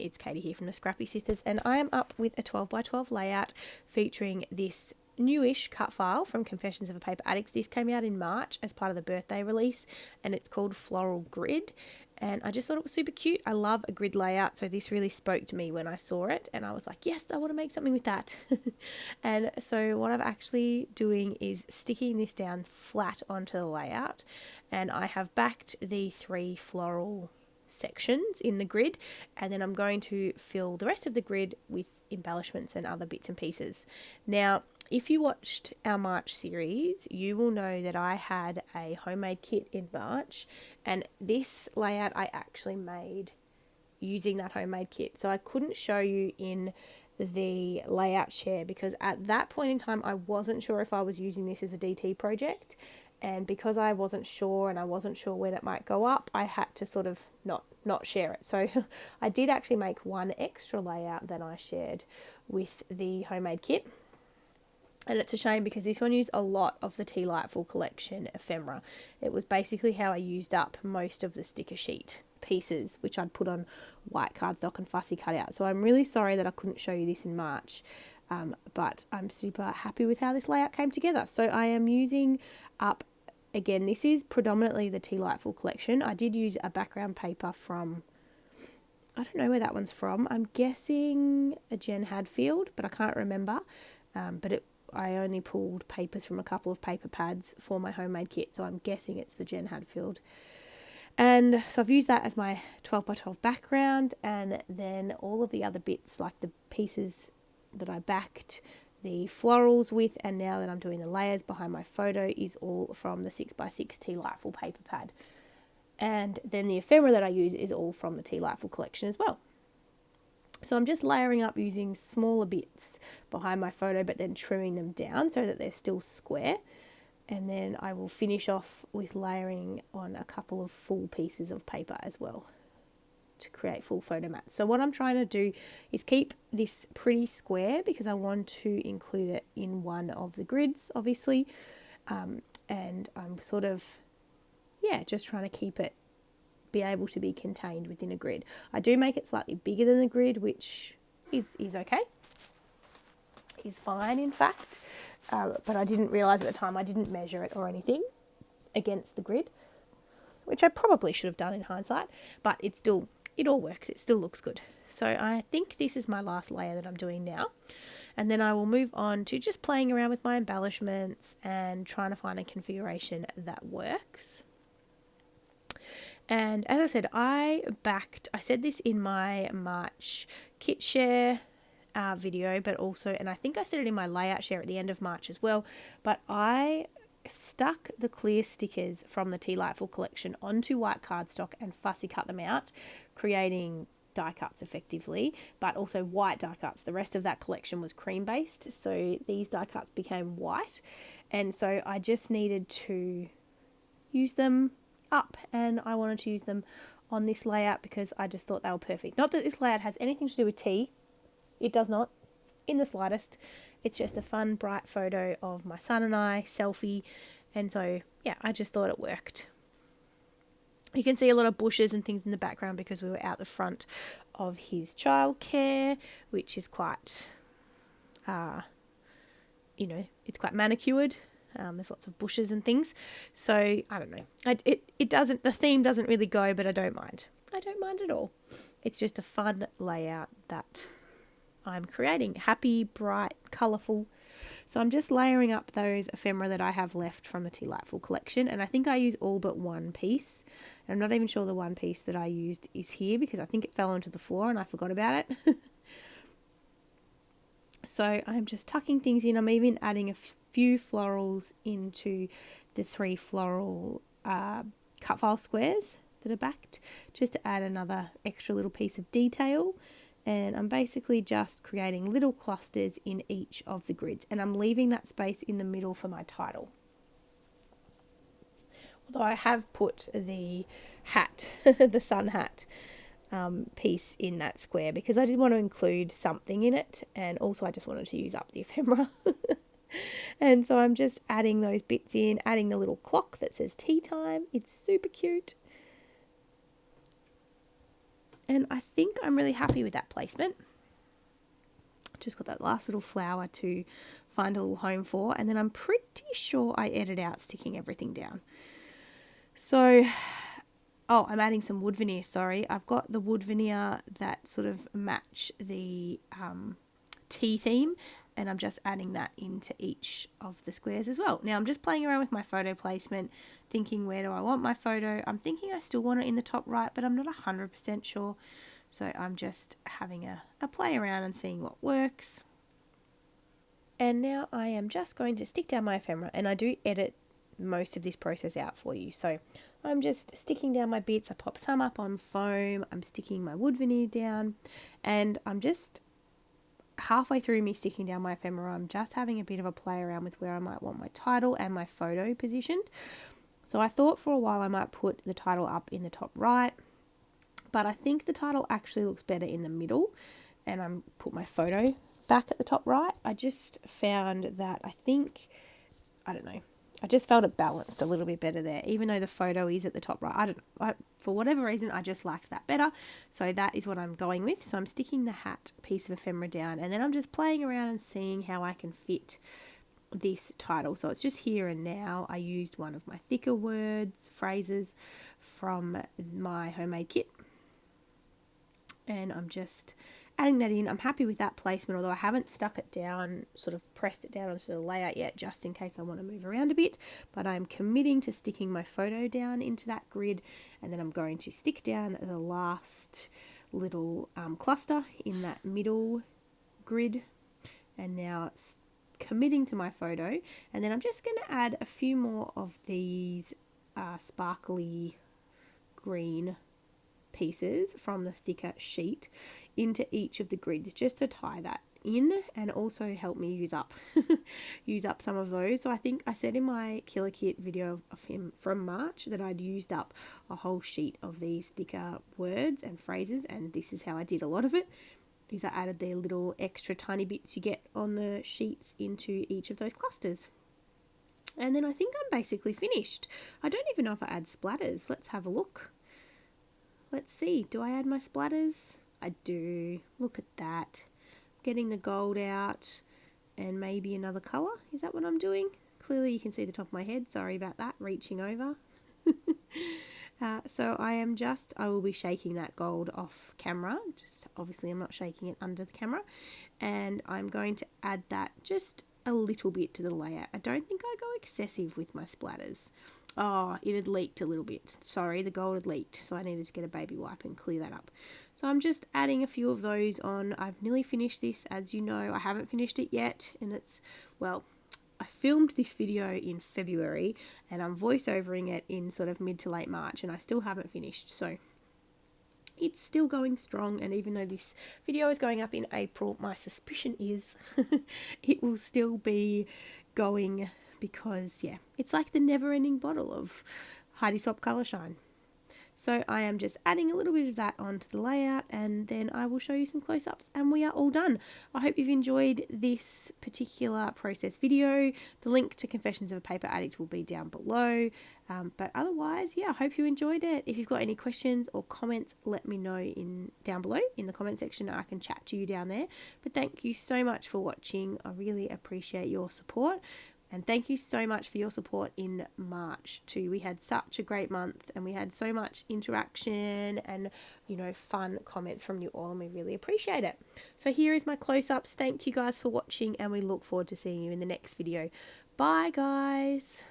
it's Katie here from the Scrappy Sisters, and I am up with a 12x12 layout featuring this newish cut file from Confessions of a Paper Addict. This came out in March as part of the birthday release, and it's called Floral Grid, and I just thought it was super cute. I love a grid layout, so this really spoke to me when I saw it, and I was like, yes, I want to make something with that. And so what I'm actually doing is sticking this down flat onto the layout, and I have backed the 3 floral sections in the grid, and then I'm going to fill the rest of the grid with embellishments and other bits and pieces. Now, if you watched our March series, you will know that I had a homemade kit in March, and this layout I actually made using that homemade kit. So I couldn't show you in the layout share because at that point in time I wasn't sure if I was using this as a DT project, and because I wasn't sure and I wasn't sure when it might go up, I had to sort of not share it. So I did actually make one extra layout that I shared with the homemade kit. And it's a shame because this one used a lot of the Delightful collection ephemera. It was basically how I used up most of the sticker sheet pieces, which I'd put on white cardstock and fussy cut out. So I'm really sorry that I couldn't show you this in March, but I'm super happy with how this layout came together. So I am using up, again, this is predominantly the Delightful collection. I did use a background paper from, I don't know where that one's from. I'm guessing a Jen Hadfield, but I can't remember. I only pulled papers from a couple of paper pads for my homemade kit, so I'm guessing it's the Jen Hadfield. And so I've used that as my 12x12 background, and then all of the other bits, like the pieces that I backed the florals with, and now that I'm doing the layers behind my photo, is all from the 6x6 Delightful paper pad. And then the ephemera that I use is all from the Delightful collection as well. So I'm just layering up using smaller bits behind my photo, but then trimming them down so that they're still square. And then I will finish off with layering on a couple of full pieces of paper as well to create full photo mats. So what I'm trying to do is keep this pretty square because I want to include it in one of the grids, obviously. And I'm sort of, just trying to keep it be able to be contained within a grid. I do make it slightly bigger than the grid, which is okay. Is fine, in fact. But I didn't realise at the time, I didn't measure it or anything against the grid, which I probably should have done in hindsight, but it all works. It still looks good. So I think this is my last layer that I'm doing now. And then I will move on to just playing around with my embellishments and trying to find a configuration that works. And as I said, I said this in my March kit share video, but also, and I think I said it in my layout share at the end of March as well, but I stuck the clear stickers from the Delightful collection onto white cardstock and fussy cut them out, creating die cuts effectively, but also white die cuts. The rest of that collection was cream based, so these die cuts became white, and so I just needed to use them up, and I wanted to use them on this layout because I just thought they were perfect. Not that this layout has anything to do with tea. It does not in the slightest. It's just a fun, bright photo of my son and I, selfie, and so I just thought it worked. You can see a lot of bushes and things in the background because we were out the front of his childcare, which is quite it's quite manicured. There's lots of bushes and things. So, I don't know. The theme doesn't really go, but I don't mind. I don't mind at all. It's just a fun layout that I'm creating. Happy, bright, colourful. So I'm just layering up those ephemera that I have left from the Delightful collection. And I think I use all but one piece. And I'm not even sure the one piece that I used is here because I think it fell onto the floor and I forgot about it. So I'm just tucking things in. I'm even adding a few florals into the 3 floral cut file squares that are backed, just to add another extra little piece of detail. And I'm basically just creating little clusters in each of the grids, and I'm leaving that space in the middle for my title. Although I have put the hat, the sun hat, piece in that square because I did want to include something in it, and also I just wanted to use up the ephemera. And so I'm just adding those bits in, adding the little clock that says tea time. It's super cute. And I think I'm really happy with that placement. Just got that last little flower to find a little home for, and then I'm pretty sure I edited out sticking everything down. So, oh, I'm adding some wood veneer, sorry. I've got the wood veneer that sort of match the tea theme, and I'm just adding that into each of the squares as well. Now I'm just playing around with my photo placement, thinking where do I want my photo. I'm thinking I still want it in the top right, but I'm not 100% sure. So I'm just having a play around and seeing what works. And now I am just going to stick down my ephemera, and I do edit most of this process out for you. So I'm just sticking down my bits. I pop some up on foam. I'm sticking my wood veneer down, and I'm just halfway through me sticking down my ephemera. I'm just having a bit of a play around with where I might want my title and my photo positioned. So I thought for a while I might put the title up in the top right, but I think the title actually looks better in the middle, and I'm put my photo back at the top right. I just found that I don't know, I just felt it balanced a little bit better there, even though the photo is at the top right. For whatever reason, I just liked that better. So that is what I'm going with. So I'm sticking the hat piece of ephemera down, and then I'm just playing around and seeing how I can fit this title. So it's just here and now. I used one of my thicker phrases from my homemade kit, and I'm just adding that in. I'm happy with that placement, although I haven't stuck it down, sort of pressed it down onto the layout yet, just in case I want to move around a bit. But I'm committing to sticking my photo down into that grid, and then I'm going to stick down the last little cluster in that middle grid, and now committing to my photo. And then I'm just going to add a few more of these sparkly green pieces from the sticker sheet into each of the grids, just to tie that in and also help me use up some of those. So I think I said in my killer kit video of him from March that I'd used up a whole sheet of these thicker words and phrases, and this is how I did a lot of it, is I added the little extra tiny bits you get on the sheets into each of those clusters. And then I think I'm basically finished. I don't even know if I add splatters. Let's have a look. Let's see, do I add my splatters? I do. Look at that. Getting the gold out and maybe another colour. Is that what I'm doing? Clearly you can see the top of my head. Sorry about that, reaching over. So I will be shaking that gold off camera. Just obviously I'm not shaking it under the camera. And I'm going to add that just a little bit to the layout. I don't think I go excessive with my splatters. Oh, it had leaked a little bit. Sorry, the gold had leaked, so I needed to get a baby wipe and clear that up. So I'm just adding a few of those on. I've nearly finished this, as you know. I haven't finished it yet, and I filmed this video in February, and I'm voiceovering it in sort of mid to late March, and I still haven't finished. So it's still going strong, and even though this video is going up in April, my suspicion is it will still be going, because yeah, it's like the never-ending bottle of Heidi Swapp Colour Shine. So I am just adding a little bit of that onto the layout, and then I will show you some close-ups and we are all done. I hope you've enjoyed this particular process video. The link to Confessions of a Paper Addict will be down below. But otherwise, yeah, I hope you enjoyed it. If you've got any questions or comments, let me know down below in the comment section. I can chat to you down there. But thank you so much for watching. I really appreciate your support. And thank you so much for your support in March too. We had such a great month, and we had so much interaction and, fun comments from you all, and we really appreciate it. So here is my close-ups. Thank you guys for watching, and we look forward to seeing you in the next video. Bye guys.